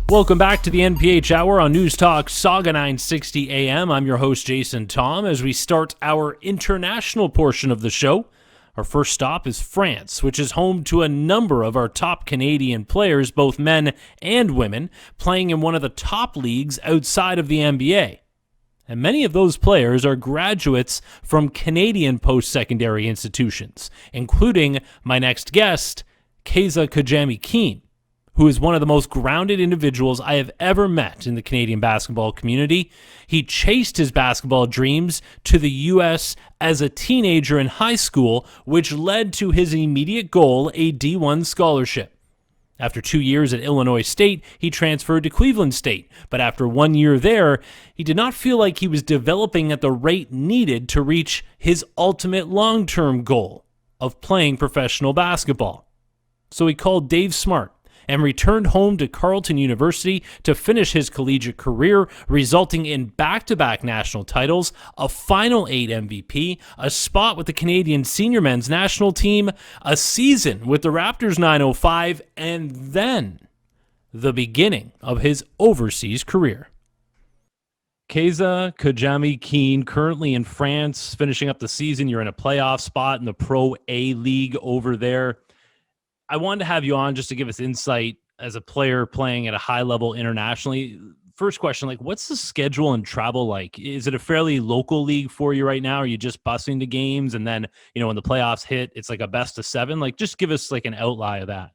Welcome back to the NPH Hour on News Talk Saga 960 AM. I'm your host, Jason Thom, as we start our international portion of the show. Our first stop is France, which is home to a number of our top Canadian players, both men and women, playing in one of the top leagues outside of the NBA. And many of those players are graduates from Canadian post-secondary institutions, including my next guest, Kaza Kajami-Keane, who is one of the most grounded individuals I have ever met in the Canadian basketball community. He chased his basketball dreams to the U.S. as a teenager in high school, which led to his immediate goal, a D1 scholarship. After 2 years at Illinois State, he transferred to Cleveland State, but after 1 year there, he did not feel like he was developing at the rate needed to reach his ultimate long-term goal of playing professional basketball. So he called Dave Smart and returned home to Carleton University to finish his collegiate career, resulting in back-to-back national titles, a Final Eight MVP, a spot with the Canadian senior men's national team, a season with the Raptors 905, and then the beginning of his overseas career. Kaza Kajami-Keane, currently in France, finishing up the season. You're in a playoff spot in the Pro A League over there. I wanted to have you on just to give us insight as a player playing at a high level internationally. First question, what's the schedule and travel like? Is it a fairly local league for you right now? Are you just busing to games and then, when the playoffs hit, it's like a best of seven? Just give us an outline of that.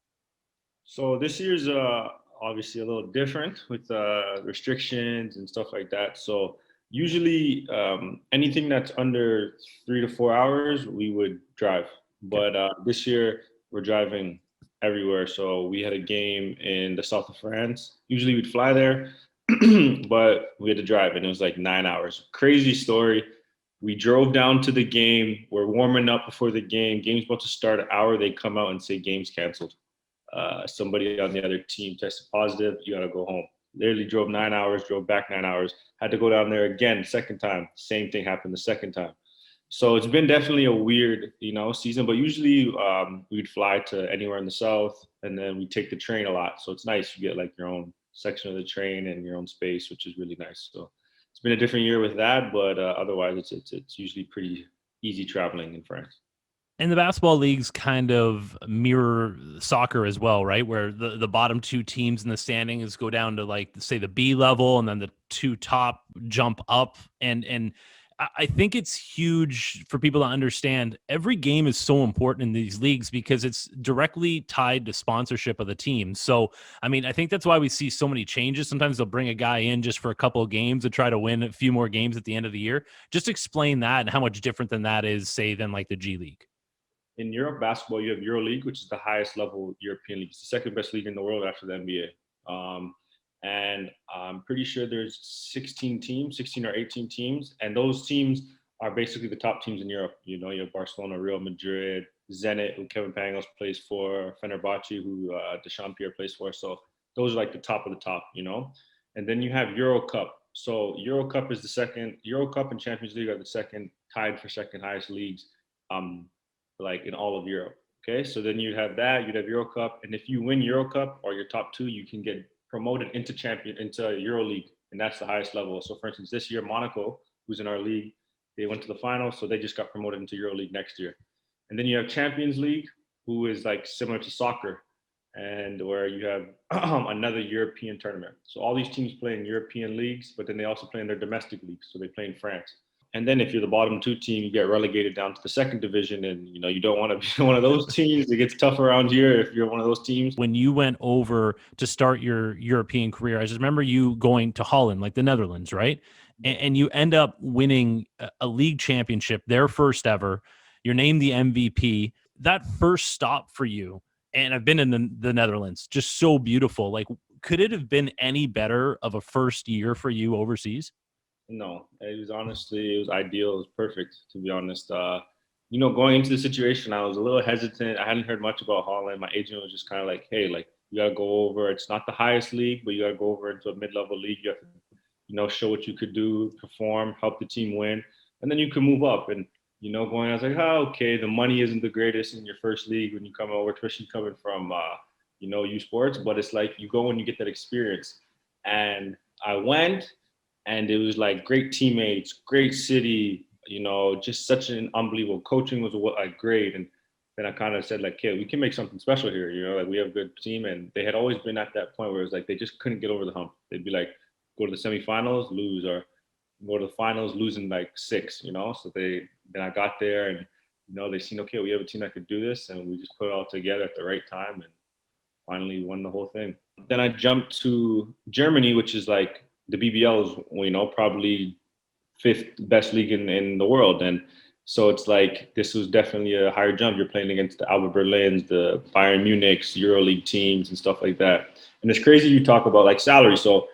So this year's obviously a little different with restrictions and stuff like that. So usually anything that's under 3 to 4 hours, we would drive. But this year we're driving everywhere. So we had a game in the south of France. Usually we'd fly there, but we had to drive, and it was like 9 hours. Crazy story. We drove down to the game. We're warming up before the game. Game's about to start an hour. They come out and say game's canceled. Somebody on the other team tested positive. You got to go home. Literally drove 9 hours, drove back 9 hours. Had to go down there again, second time. Same thing happened the second time. So it's been definitely a weird, season, but usually we'd fly to anywhere in the south, and then we take the train a lot. So it's nice. You get your own section of the train and your own space, which is really nice. So it's been a different year with that, but otherwise it's usually pretty easy traveling in France. And the basketball leagues kind of mirror soccer as well, right? Where the bottom two teams in the standings go down to say the B level, and then the two top jump up. And I think it's huge for people to understand every game is so important in these leagues because it's directly tied to sponsorship of the team. So, I think that's why we see so many changes. Sometimes they'll bring a guy in just for a couple of games to try to win a few more games at the end of the year. Just explain that and how much different than that is, say, than the G League. In Europe basketball, you have EuroLeague, which is the highest level European league. It's the second best league in the world after the NBA. And I'm pretty sure there's 16 or 18 teams. And those teams are basically the top teams in Europe. You have Barcelona, Real Madrid, Zenit, who Kevin Pangos plays for, Fenerbahce, who Dechampierre plays for. So those are the top of the top, And then you have Euro Cup. So Euro Cup is the second. Euro Cup and Champions League are the second, tied for second highest leagues in all of Europe. Okay, so then you'd have Euro Cup. And if you win Euro Cup or your top two, you can get promoted into EuroLeague, and that's the highest level. So for instance, this year, Monaco, who's in our league, they went to the final, so they just got promoted into EuroLeague next year. And then you have Champions League, who is similar to soccer, and where you have another European tournament. So all these teams play in European leagues, but then they also play in their domestic leagues, so they play in France. And then if you're the bottom two team, you get relegated down to the second division, and you don't want to be one of those teams. It gets tough around here if you're one of those teams. When you went over to start your European career, I just remember you going to Holland, the Netherlands, right? And you end up winning a league championship, their first ever. You're named the MVP. That first stop for you, and I've been in the Netherlands, just so beautiful. Could it have been any better of a first year for you overseas? No, it was ideal. It was perfect, to be honest. Going into the situation, I was a little hesitant. I hadn't heard much about Holland. My agent was just kind of hey, you got to go over. It's not the highest league, but you got to go over into a mid-level league. You have to, show what you could do, perform, help the team win, and then you can move up. And, I was okay, the money isn't the greatest in your first league when you come over, especially coming from, USports, but it's you go and you get that experience. And I went, and it was like great teammates, great city, just such an unbelievable coaching was like great. And then I kind of said like, okay, we can make something special here. Like we have a good team, and they had always been at that point where it was like they just couldn't get over the hump. They'd be like, go to the semifinals, lose, or go to the finals, losing like six. So then I got there, and they seen, okay, we have a team that could do this, and we just put it all together at the right time, and finally won the whole thing. Then I jumped to Germany, which is like the BBL is, probably fifth best league in the world. And so it's like, this was definitely a higher jump. You're playing against the Alba Berlins, the Bayern Munich's, EuroLeague teams and stuff like that. And it's crazy you talk about like salary. So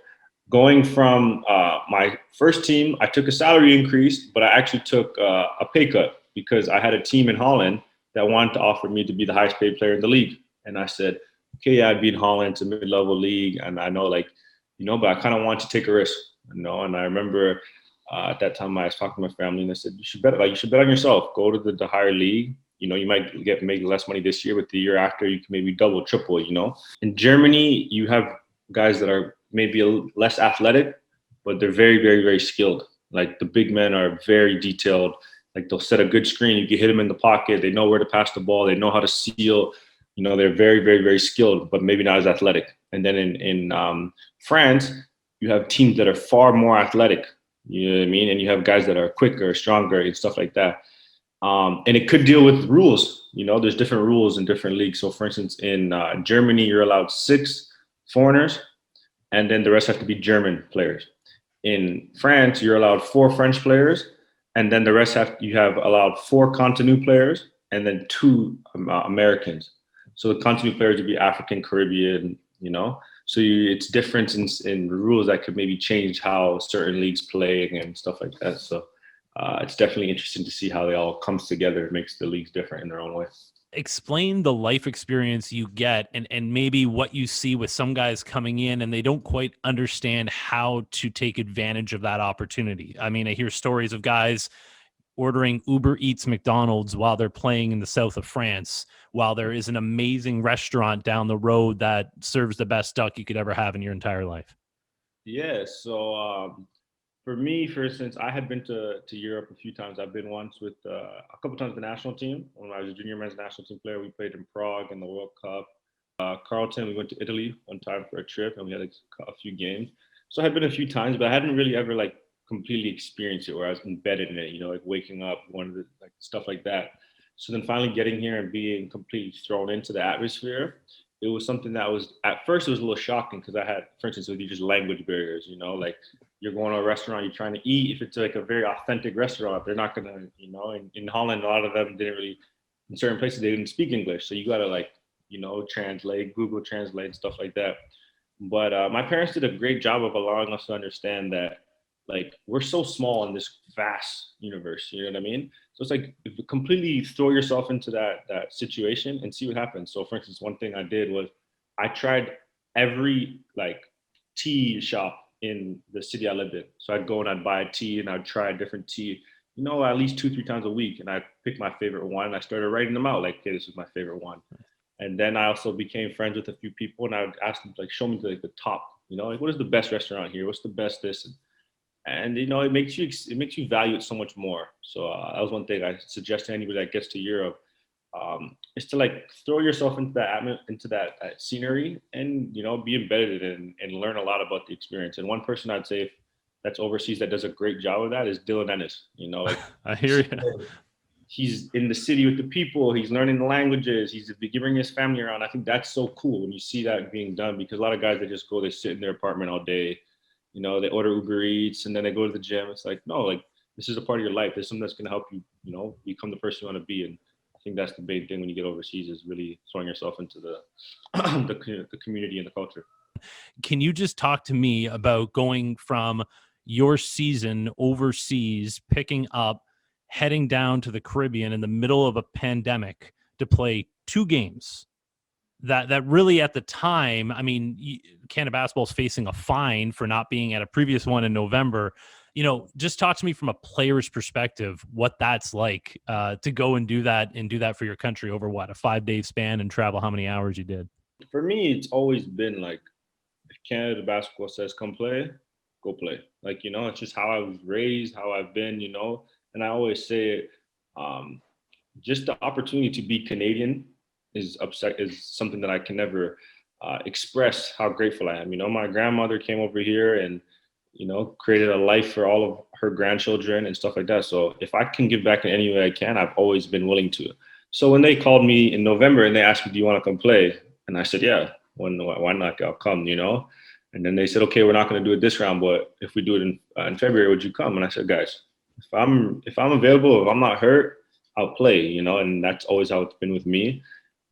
going from my first team, I took a salary increase, but I actually took a pay cut because I had a team in Holland that wanted to offer me to be the highest paid player in the league. And I said, okay, yeah, I'd be in Holland. It's a mid-level league. And I know but I kind of want to take a risk, And I remember at that time I was talking to my family and I said, you should bet on yourself. Go to the higher league. You might make less money this year, but the year after you can maybe double, triple, In Germany, you have guys that are maybe less athletic, but they're very, very, very skilled. Like the big men are very detailed. Like they'll set a good screen. You can hit them in the pocket. They know where to pass the ball. They know how to seal. They're very, very, very skilled, but maybe not as athletic. And then in France, you have teams that are far more athletic. You know what I mean? And you have guys that are quicker, stronger, and stuff like that. And it could deal with rules. There's different rules in different leagues. So, for instance, in Germany, you're allowed 6 foreigners, and then the rest have to be German players. In France, you're allowed 4 French players, and then the rest you have allowed 4 Cotonou players, and then 2 Americans. So the Cotonou players would be African, Caribbean, So it's different in rules that could maybe change how certain leagues play and stuff like that. So it's definitely interesting to see how they all comes together. It makes the leagues different in their own way. Explain the life experience you get and maybe what you see with some guys coming in and they don't quite understand how to take advantage of that opportunity. I mean, I hear stories of guys ordering Uber Eats McDonald's while they're playing in the south of France, while there is an amazing restaurant down the road that serves the best duck you could ever have in your entire life. Yeah. So for me, for instance, I had been to Europe a few times. I've been once with a couple times with the national team. When I was a junior men's national team player, we played in Prague in the World Cup. Carleton, we went to Italy one time for a trip, and we had a few games. So I had been a few times, but I hadn't really ever completely experienced it where I was embedded in it, like waking up, one of the stuff like that. So then finally getting here and being completely thrown into the atmosphere, it was something that was, at first it was a little shocking because I had, for instance, with you just language barriers, like you're going to a restaurant, you're trying to eat. If it's like a very authentic restaurant, they're not going to, in Holland, a lot of them didn't really, in certain places, they didn't speak English. So you got to translate, Google Translate and stuff like that. But my parents did a great job of allowing us to understand that we're so small in this vast universe, you know what I mean? So it's if you completely throw yourself into that situation and see what happens. So for instance, one thing I did was I tried every tea shop in the city I lived in. So I'd go and I'd buy a tea and I'd try a different tea, at least 2-3 times a week. And I'd pick my favorite one and I started writing them out okay, this is my favorite one. And then I also became friends with a few people and I would ask them show me the top, what is the best restaurant here? What's the best this? And it makes you value it so much more. So that was one thing I suggest to anybody that gets to Europe, is to throw yourself into that scenery and be embedded in and learn a lot about the experience. And one person I'd say that's overseas that does a great job of that is Dylan Ennis. I hear you. He's in the city with the people. He's learning the languages. He's bringing his family around. I think that's so cool when you see that being done, because a lot of guys, they just go, they sit in their apartment all day. They order Uber Eats and then they go to the gym. It's no, this is a part of your life. There's something that's going to help you, become the person you want to be. And I think that's the big thing when you get overseas, is really throwing yourself into the the community and the culture. Can you just talk to me about going from your season overseas, picking up, heading down to the Caribbean in the middle of a pandemic to play 2 games? That really at the time, I mean, Canada basketball is facing a fine for not being at a previous one in November. Just talk to me from a player's perspective, what that's like to go and do that for your country over a 5-day span and travel how many hours you did. For me, it's always been Canada basketball says come play, go play. Like, it's just how I was raised, how I've been, and I always say um, just the opportunity to be Canadian is something that I can never express how grateful I am. My grandmother came over here and created a life for all of her grandchildren and stuff like that. So if I can give back in any way I can, I've always been willing to. So when they called me in November and they asked me, "Do you want to come play?" And I said, "Yeah, why not? I'll come." And then they said, "Okay, we're not going to do it this round, but if we do it in February, would you come?" And I said, "Guys, if I'm available, if I'm not hurt, I'll play." And that's always how it's been with me.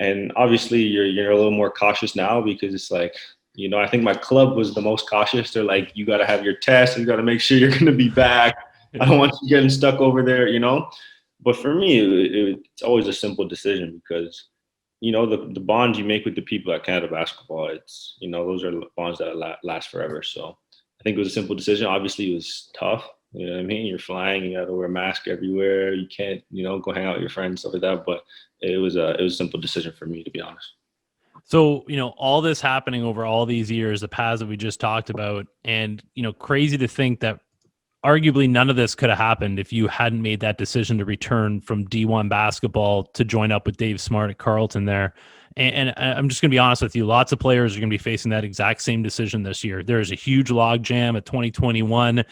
And obviously, you're a little more cautious now because it's like, I think my club was the most cautious. They're like, you got to have your test. You got to make sure you're going to be back. I don't want you getting stuck over there. But for me, it's always a simple decision because, the bonds you make with the people at Canada basketball, those are bonds that last forever. So I think it was a simple decision. Obviously, it was tough. You know what I mean? You're flying, you got to wear a mask everywhere. You can't, go hang out with your friends, stuff like that. But it was a simple decision for me, to be honest. So, all this happening over all these years, the paths that we just talked about, and, crazy to think that arguably none of this could have happened if you hadn't made that decision to return from D1 basketball to join up with Dave Smart at Carleton there. And I'm just going to be honest with you. Lots of players are going to be facing that exact same decision this year. There's a huge log jam at 2021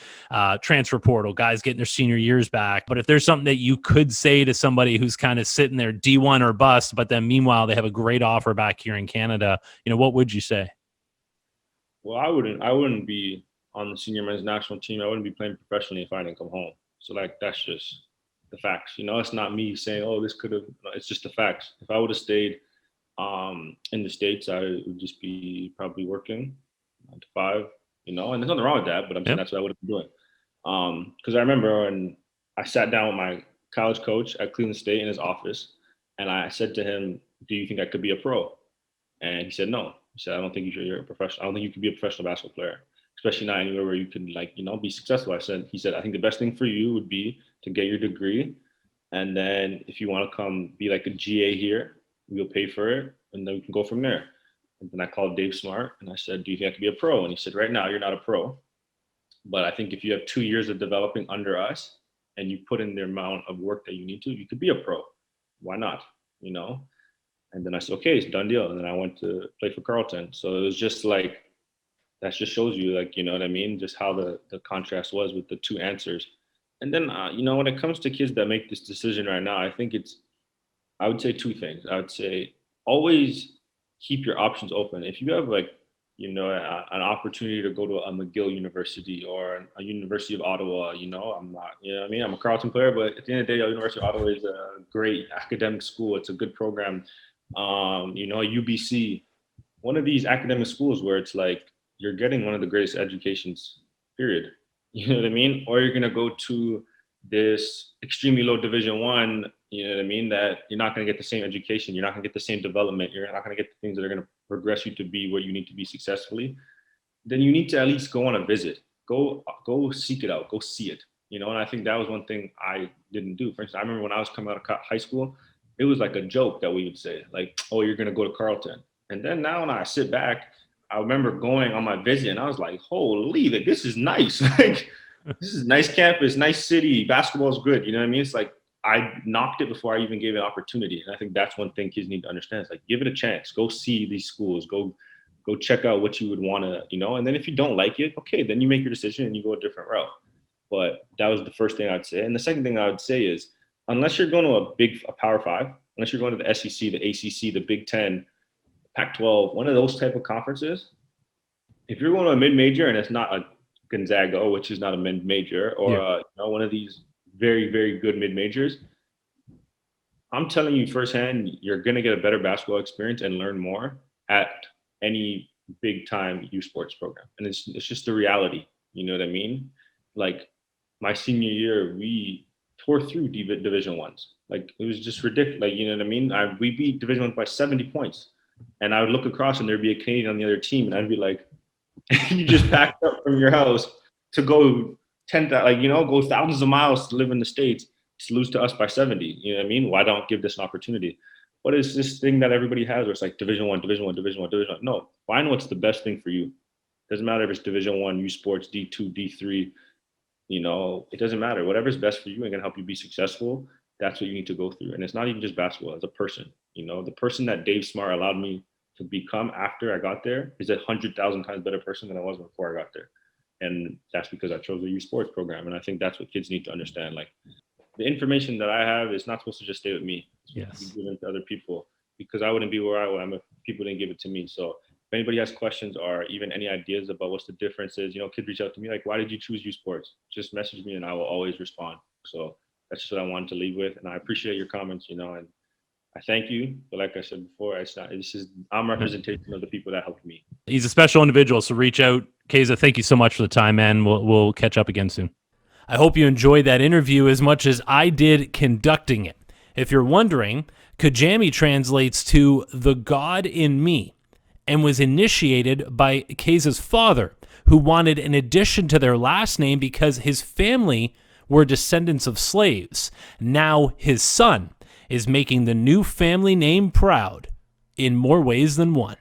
transfer portal, guys getting their senior years back. But if there's something that you could say to somebody who's kind of sitting there D1 or bust, but then meanwhile they have a great offer back here in Canada, what would you say? Well, I wouldn't be on the senior men's national team. I wouldn't be playing professionally if I didn't come home. So that's just the facts. It's not me saying, "Oh, this could have." It's just the facts. If I would have stayed in the States, I would just be probably working 9 to 5. And there's nothing wrong with that. But I'm saying that's what I would have been doing. Because I remember when I sat down with my college coach at Cleveland State in his office, and I said to him, "Do you think I could be a pro?" And he said, "No." He said, "I don't think you're a professional. I don't think you can be a professional basketball player, especially not anywhere where you can be successful." He said, "I think the best thing for you would be to get your degree. And then if you want to come be like a GA here, we'll pay for it. And then we can go from there." And then I called Dave Smart and I said, "Do you think I can be a pro?" And he said, "Right now, you're not a pro. But I think if you have 2 years of developing under us and you put in the amount of work that you need to, you could be a pro. Why not?" And then I said, "Okay, it's a done deal." And then I went to play for Carleton. So it was just like, that just shows you, you know what I mean? Just how the contrast was with the two answers. And then, when it comes to kids that make this decision right now, I would say two things. I would say always keep your options open. If you have an opportunity to go to a McGill University or a University of Ottawa, I'm not, what I mean? I'm a Carleton player, but at the end of the day, University of Ottawa is a great academic school. It's a good program. UBC, one of these academic schools where it's like, you're getting one of the greatest educations, period. You know what I mean? Or you're gonna go to this extremely low Division 1, you know what I mean? That you're not gonna get the same education, you're not gonna get the same development, you're not gonna get the things that are gonna progress you to be where you need to be successfully. Then you need to at least go on a visit. Go seek it out, go see it. And I think that was one thing I didn't do. For instance, I remember when I was coming out of high school, it was like a joke that we would say, like, "Oh, you're gonna go to Carleton." And then now when I sit back, I remember going on my visit and I was like, "Holy, this is nice." Like, this is nice campus, nice city, basketball is good. You know what I mean? It's like, I knocked it before I even gave it opportunity. And I think that's one thing kids need to understand. It's like, give it a chance. Go see these schools. Go check out what you would want to, and then if you don't like it, okay, then you make your decision and you go a different route. But that was the first thing I'd say. And the second thing I would say is, unless you're going to a Power 5, unless you're going to the SEC, the ACC, the Big 10, Pac-12, one of those type of conferences, if you're going to a mid-major and it's not a Gonzaga, which is not a mid-major, or one of these very, very good mid-majors, I'm telling you firsthand, you're going to get a better basketball experience and learn more at any big-time USports program. And it's just the reality. You know what I mean? Like, my senior year, we tore through Division 1s. Like, it was just ridiculous. Like, you know what I mean? We beat Division 1 by 70 points. And I would look across and there'd be a Canadian on the other team. And I'd be like, you just packed up from your house to go go thousands of miles to live in the States to lose to us by 70. You know what I mean? Why don't give this an opportunity? What is this thing that everybody has where it's like Division 1, Division 1, Division 1, Division 1? No, find what's the best thing for you. Doesn't matter if it's Division I, USports, D2, D3. It doesn't matter. Whatever's best for you and can help you be successful, that's what you need to go through. And it's not even just basketball. As a person, the person that Dave Smart allowed me to become after I got there is 100,000 times better person than I was before I got there. And that's because I chose the USports program. And I think that's what kids need to understand. Like, the information that I have is not supposed to just stay with me. It's supposed to be given to other people, because I wouldn't be where I am if people didn't give it to me. So if anybody has questions or even any ideas about what's the differences, kids reach out to me like, why did you choose USports? Just message me and I will always respond. So that's just what I wanted to leave with. And I appreciate your comments, and I thank you. But like I said before, I'm representation of the people that helped me. He's a special individual, so reach out. Kaza, thank you so much for the time, man. We'll catch up again soon. I hope you enjoyed that interview as much as I did conducting it. If you're wondering, Kajami translates to the God in me and was initiated by Kaza's father, who wanted an addition to their last name because his family were descendants of slaves. Now his son is making the new family name proud in more ways than one.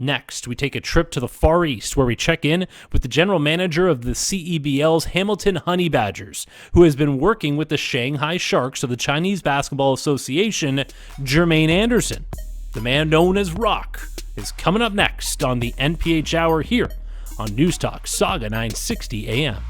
Next, we take a trip to the Far East, where we check in with the general manager of the CEBL's Hamilton Honey Badgers, who has been working with the Shanghai Sharks of the Chinese Basketball Association, Jermaine Anderson. The man known as Rock is coming up next on the NPH Hour here on News Talk Saga 960 AM.